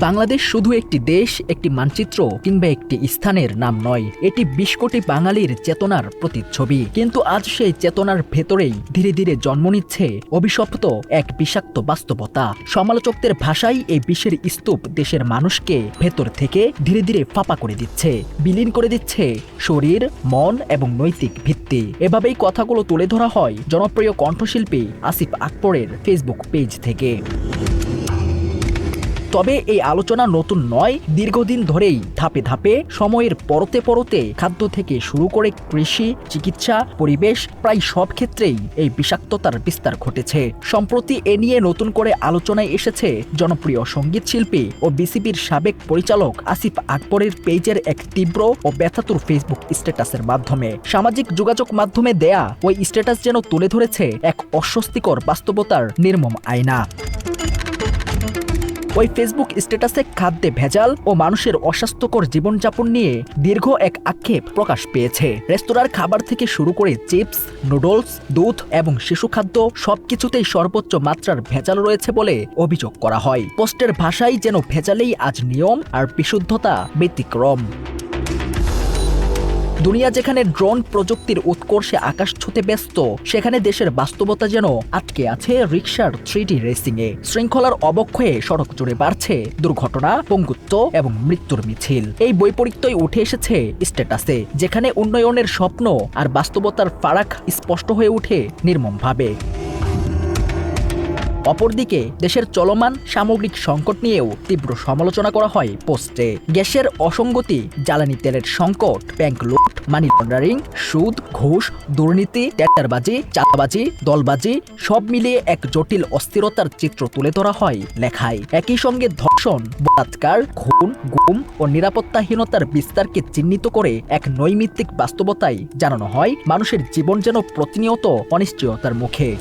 বাংলাদেশ শুধু একটি দেশ, একটি মানচিত্র কিংবা একটি স্থানের নাম নয়, এটি ২০ কোটি বাঙালির চেতনার প্রতিচ্ছবি। কিন্তু আজ সেই চেতনার ভেতরেই ধীরে ধীরে জন্ম নিচ্ছে অভিশপ্ত এক বিষাক্ত বাস্তবতা। সমালোচকদের ভাষায় এই বিষের স্তূপ দেশের মানুষকে ভেতর থেকে ধীরে ধীরে ফাঁপা করে দিচ্ছে, বিলীন করে দিচ্ছে শরীর, মন এবং নৈতিক ভিত্তি। এভাবেই কথাগুলো তুলে ধরা হয় জনপ্রিয় কণ্ঠশিল্পী আসিফ আকবরের ফেসবুক পেজ থেকে। তবে এই আলোচনা নতুন নয়, দীর্ঘদিন ধরেই ধাপে ধাপে সময়ের পরতে পরতে খাদ্য থেকে শুরু করে কৃষি, চিকিৎসা, পরিবেশ প্রায় সব ক্ষেত্রেই এই বিষাক্ততার বিস্তার ঘটেছে। সম্প্রতি এ নিয়ে নতুন করে আলোচনায় এসেছে জনপ্রিয় সঙ্গীত শিল্পী ও বিসিবির সাবেক পরিচালক আসিফ আকবরের পেজের এক তীব্র ও ব্যথাতুর ফেসবুক স্ট্যাটাসের মাধ্যমে। সামাজিক যোগাযোগ মাধ্যমে দেয়া ওই স্ট্যাটাস যেন তুলে ধরেছে এক অস্বস্তিকর বাস্তবতার নির্মম আয়না। ওই ফেসবুক স্ট্যাটাসে খাদ্যে ভেজাল ও মানুষের অস্বাস্থ্যকর জীবনযাপন নিয়ে দীর্ঘ এক আক্ষেপ প্রকাশ পেয়েছে। রেস্তোরাঁর খাবার থেকে শুরু করে চিপস, নুডলস, দুধ এবং শিশু খাদ্য সবকিছুতেই সর্বোচ্চ মাত্রার ভেজাল রয়েছে বলে অভিযোগ করা হয়। পোস্টের ভাষায় যেন ভেজালেই আজ নিয়ম আর বিশুদ্ধতা ব্যতিক্রম। দুনিয়া যেখানে ড্রোন প্রযুক্তির উৎকর্ষে আকাশ ছুঁতে ব্যস্ত, সেখানে দেশের বাস্তবতা যেন আটকে আছে রিকশার 3D রেসিংয়ে। শৃঙ্খলার অবক্ষয়ে সড়ক জুড়ে বাড়ছে দুর্ঘটনা, পঙ্গুত্ব এবং মৃত্যুর মিছিল। এই বৈপরীত্যই উঠে এসেছে স্ট্যাটাসে, যেখানে উন্নয়নের স্বপ্ন আর বাস্তবতার ফারাক স্পষ্ট হয়ে ওঠে নির্মমভাবে। অপরদিকে দেশের চলমান সামগ্রিক সংকট নিয়েও তীব্র সমালোচনা করা হয় পোস্টে। গ্যাসের অসঙ্গতি, জ্বালানি তেলের সংকট, ব্যাংক লুট, মানি লন্ডারিং, সুদ, ঘুষ, দুর্নীতি, টেন্ডারবাজি, চাঁদাবাজি, দলবাজি সব মিলিয়ে এক জটিল অস্থিরতার চিত্র তুলে ধরা হয় লেখায়। একই সঙ্গে ধর্ষণ, বলাৎকার, খুন, গুম ও নিরাপত্তাহীনতার বিস্তারকে চিহ্নিত করে এক নৈমিত্তিক বাস্তবতায় জানানো হয় মানুষের জীবন যেন প্রতিনিয়ত অনিশ্চয়তার মুখে।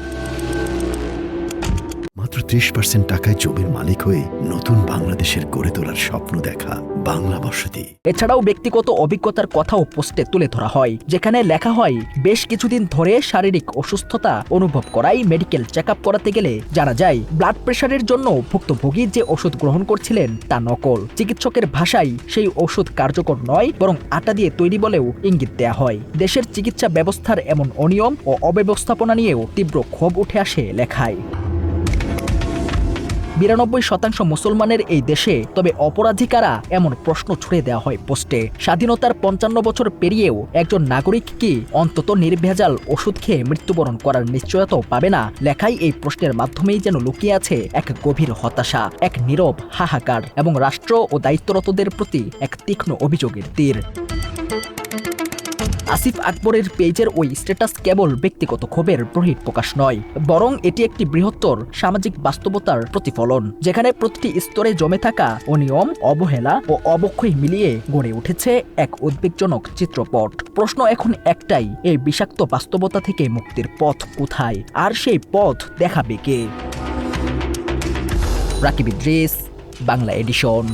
মাত্র ৩০% টাকায় জমির মালিক হয়ে নতুন বাংলাদেশের গড়ে তোলার স্বপ্ন দেখা বাংলা বসতি। এছাড়াও ব্যক্তিগত অভিজ্ঞতার কথাও পোস্টে তুলে ধরা হয়, যেখানে লেখা হয় বেশ কিছুদিন ধরে শারীরিক অসুস্থতা অনুভব করায় মেডিকেল চেকআপ করাতে গেলে জানা যায় ব্লাড প্রেশারের জন্য ভুক্তভোগী যে ওষুধ গ্রহণ করছিলেন তা নকল। চিকিৎসকের ভাষায় সেই ওষুধ কার্যকর নয়, বরং আটা দিয়ে তৈরি বলেও ইঙ্গিত দেয়া হয়। দেশের চিকিৎসা ব্যবস্থার এমন অনিয়ম ও অব্যবস্থাপনা নিয়েও তীব্র ক্ষোভ উঠে আসে লেখায়। ৯২% মুসলমানের এই দেশে তবে অপরাধী কারা, এমন প্রশ্ন ছুড়ে দেওয়া হয় পোস্টে। স্বাধীনতার ৫৫ বছর পেরিয়েও একজন নাগরিক কি অন্তত নির্ভেজাল ওষুধ খেয়ে মৃত্যুবরণ করার নিশ্চয়তাও পাবে না? লেখায় এই প্রশ্নের মাধ্যমেই যেন লুকিয়ে আছে এক গভীর হতাশা, এক নীরব হাহাকার এবং রাষ্ট্র ও দায়িত্বরতদের প্রতি এক তীক্ষ্ণ অভিযোগের তীর। আসিফ আকবরের পেজের ওই স্ট্যাটাস কেবল ব্যক্তিগত ক্ষোভের বহিঃপ্রকাশ নয়, বরং এটি একটি বৃহত্তর সামাজিক বাস্তবতার প্রতিফলন, যেখানে প্রতিটি স্তরে জমে থাকা অনিয়ম, অবহেলা ও অবক্ষয় মিলিয়ে গড়ে উঠেছে এক উদ্বেগজনক চিত্রপট। প্রশ্ন এখন একটাই, এই বিষাক্ত বাস্তবতা থেকে মুক্তির পথ কোথায়, আর সেই পথ দেখাবে কে? রাকিব ইদ্রিস, বাংলা এডিশন।